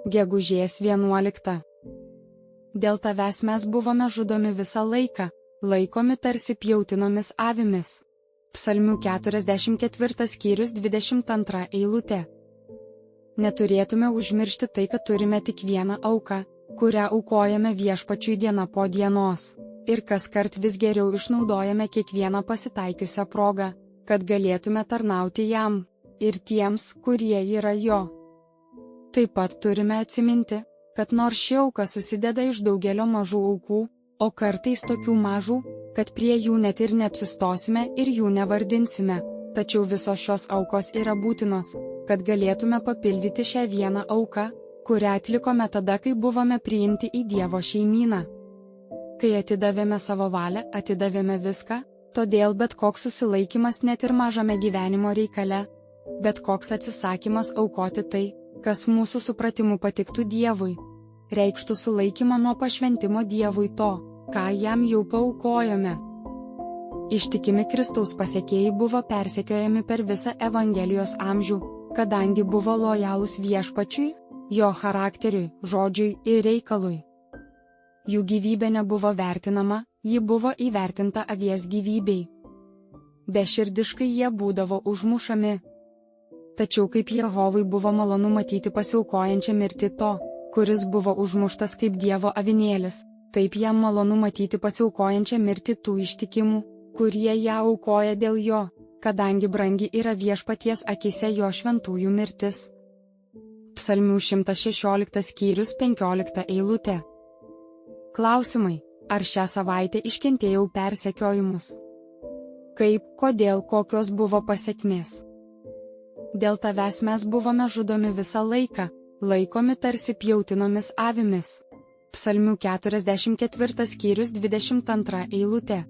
Gegužės 11. Dėl tavęs mes buvome žudomi visą laiką, laikomi tarsi pjautinomis avimis. Psalmių 44 skyrius 22 eilutė. Neturėtume užmiršti tai, kad turime tik vieną auką, kurią aukojame Viešpačiui diena po dienos. Ir kaskart vis geriau išnaudojame kiekvieną pasitaikiusią progą, kad galėtume tarnauti jam ir tiems, kurie yra jo. Taip pat turime atsiminti, kad nors ši auka susideda iš daugelio mažų aukų, o kartais tokių mažų, kad prie jų net ir neapsistosime ir jų nevardinsime, tačiau visos šios aukos yra būtinos, kad galėtume papildyti šią vieną auką, kurią atlikome tada, kai buvome priimti į Dievo šeimyną. Kai atidavėme savo valią, atidavėme viską, todėl bet koks susilaikimas net ir mažame gyvenimo reikale, bet koks atsisakymas aukoti tai, kas mūsų supratimu patiktų Dievui, reikštų sulaikymą nuo pašventimo Dievui to, ką jam jau paaukojome. Ištikimi Kristaus pasekėjai buvo persekiojami per visą Evangelijos amžių, kadangi buvo lojalūs Viešpačiui, jo charakteriui, žodžiui ir reikalui. Jų gyvybė nebuvo vertinama, ji buvo įvertinta avies gyvybei. Beširdiškai jie būdavo užmušami. Tačiau kaip Jehovai buvo malonu matyti pasiaukojančią mirtį to, kuris buvo užmuštas kaip Dievo avinėlis, taip jam malonu matyti pasiaukojančią mirtį tų ištikimų, kurie ją aukoja dėl jo, kadangi brangi yra Viešpaties akise jo šventųjų mirtis. Psalmių 116 skyrius 15 eilutė. Klausimai: ar šią savaitę iškentėjau persekiojimus? Kaip, kodėl, kokios buvo pasekmės? Dėl tavęs mes buvome žudomi visą laiką, laikomi tarsi pjautinomis avimis. Psalmių 44 skyrius 22 eilutė.